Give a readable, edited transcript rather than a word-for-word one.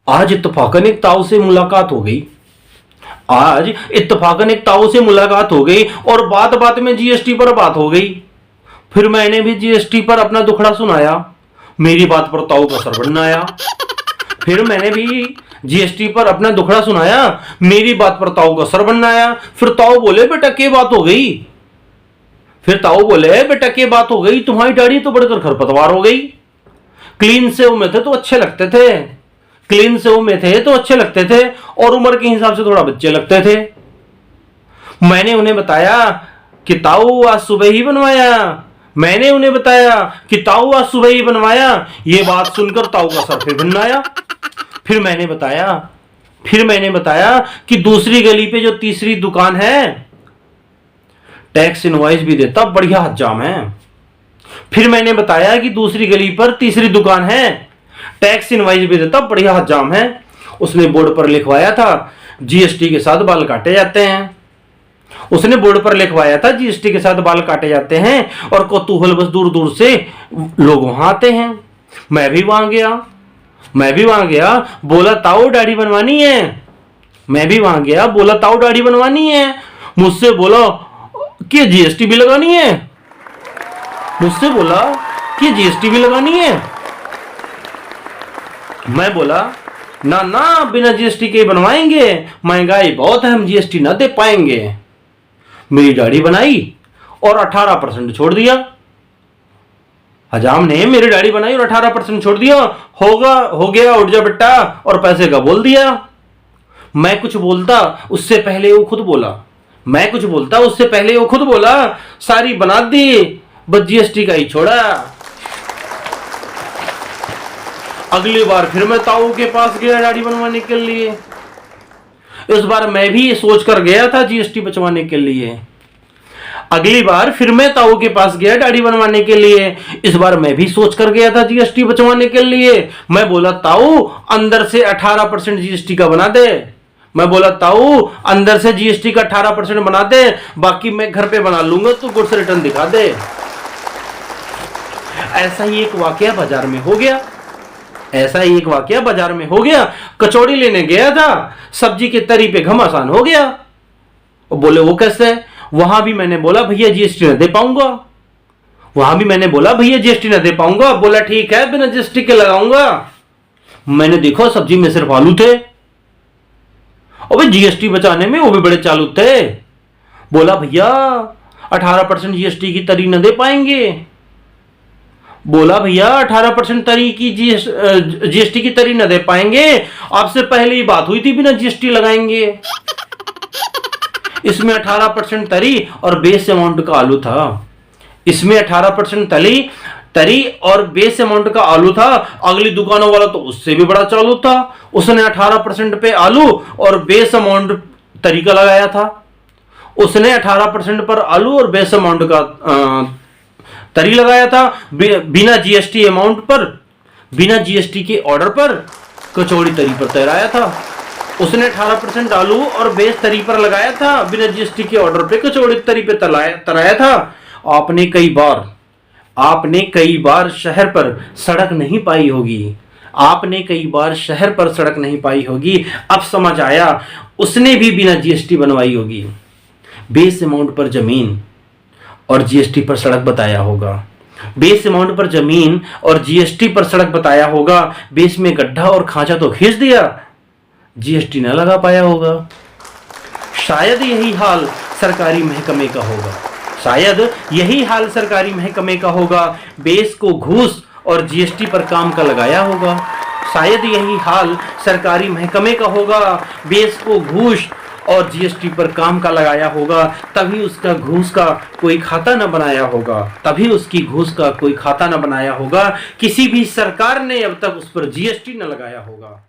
आज इत्तफाकन एक ताऊ से मुलाकात हो गई। आज इत्तफाकन एक ताऊ से मुलाकात हो गई और बात बात में जीएसटी पर बात हो गई। फिर मैंने भी जीएसटी पर अपना दुखड़ा सुनाया। मेरी बात पर ताऊ का सर बढ़ना आया। फिर मैंने भी जीएसटी पर अपना दुखड़ा सुनाया। मेरी बात पर ताऊ का सर बनना आया। फिर ताऊ बोले बेटा क्या बात हो गई। फिर ताऊ बोले बेटा क्या बात हो गई, तुम्हारी दाढ़ी तो बढ़कर खरपतवार हो गई। क्लीन से में थे तो अच्छे लगते थे, क्लीन से में थे तो अच्छे लगते थे और उम्र के हिसाब से थोड़ा बच्चे लगते थे। मैंने उन्हें बताया कि ताऊ आज सुबह ही बनवाया। मैंने उन्हें बताया कि ताऊ आज सुबह ही बनवाया। ये बात सुनकर ताऊ का सर फिर भिन्न आया। फिर मैंने बताया कि दूसरी गली पे जो तीसरी दुकान है, टैक्स इनवॉइस भी देता बढ़िया हज्जाम है। फिर मैंने बताया कि दूसरी गली पर तीसरी दुकान है, टैक्स इनवॉइस भी देता बढ़िया हज्जाम है। उसने बोर्ड पर लिखवाया था जीएसटी के साथ बाल काटे जाते हैं। उसने बोर्ड पर लिखवाया था जीएसटी के साथ बाल काटे जाते हैं और कौतूहल बस दूर दूर से लोग वहां आते हैं। मैं भी वहां गया, बोला ताऊ दाढ़ी बनवानी है। मैं भी वहां गया, बोला ताऊ दाढ़ी बनवानी है। मुझसे बोला कि जीएसटी भी लगानी है। मुझसे बोला कि जीएसटी भी लगानी है। मैं बोला ना ना, बिना जीएसटी के बनवाएंगे, महंगाई बहुत है, हम जीएसटी ना दे पाएंगे। मेरी दाढ़ी बनाई और 18% छोड़ दिया। हजाम ने मेरी दाढ़ी बनाई और 18% छोड़ दिया। हो गया उठ जा बेटा और पैसे का बोल दिया। मैं कुछ बोलता उससे पहले वो खुद बोला। सारी बना दी, बस जीएसटी का ही छोड़ा। अगली बार फिर मैं ताऊ के पास गया दाढ़ी बनवाने के लिए। इस बार मैं भी सोच कर गया था जीएसटी बचवाने के लिए। अगली बार फिर मैं ताऊ के पास गया दाढ़ी बनवाने के लिए। इस बार मैं भी सोच कर गया था जीएसटी बचवाने के लिए। मैं बोला ताऊ अंदर से 18% जीएसटी का बना दे। मैं बोला ताऊ अंदर से जीएसटी का 18% बना दे, बाकी मैं घर पे बना लूंगा, तू गुड्स रिटर्न दिखा दे। ऐसा ही एक वाकया बाजार में हो गया। कचौड़ी लेने गया था, सब्जी के तरी पे घमासान हो गया। और बोले वो कैसे। वहां भी मैंने बोला भैया जीएसटी न दे पाऊंगा। बोला ठीक है बिना जीएसटी के लगाऊंगा। मैंने देखा सब्जी में सिर्फ आलू थे और जीएसटी बचाने में वो भी बड़े चालू थे। बोला भैया 18% जीएसटी की तरी न दे पाएंगे। बोला भैया 18% तरी की जीएसटी की तरी न दे पाएंगे। आपसे पहले ही बात हुई थी बिना जीएसटी लगाएंगे। इसमें 18% तरी और बेस अमाउंट का आलू था। इसमें 18% तरी और बेस अमाउंट का आलू था। अगली दुकानों वाला तो उससे भी बड़ा चालू था। उसने 18% पे आलू और बेस अमाउंट तरी का लगाया था। उसने 18% पर आलू और बेस अमाउंट का तरी लगाया था। बिना जीएसटी अमाउंट पर, बिना जीएसटी के ऑर्डर पर कचौड़ी तरी पर तैराया था। उसने 18% आलू और बेस तरी पर लगाया था, बिना जीएसटी के ऑर्डर पे कचौड़ी तरी पे तराया था। आपने कई बार शहर पर सड़क नहीं पाई होगी। अब समझ आया उसने भी बिना जीएसटी बनवाई होगी। बेस अमाउंट पर जमीन और जीएसटी पर सड़क बताया होगा। बेस अमाउंट पर जमीन और जीएसटी पर सड़क बताया होगा। बेस में गड्ढा और खांचा तो खींच दिया, जीएसटी न लगा पाया होगा। शायद यही हाल सरकारी महकमे का होगा। बेस को घूस और जीएसटी पर काम का लगाया होगा। शायद यही हाल सरकारी महकमे का होगा। बेस को घूस और जीएसटी पर काम का लगाया होगा, तभी उसका घूस का कोई खाता न बनाया होगा। किसी भी सरकार ने अब तक उस पर जीएसटी न लगाया होगा।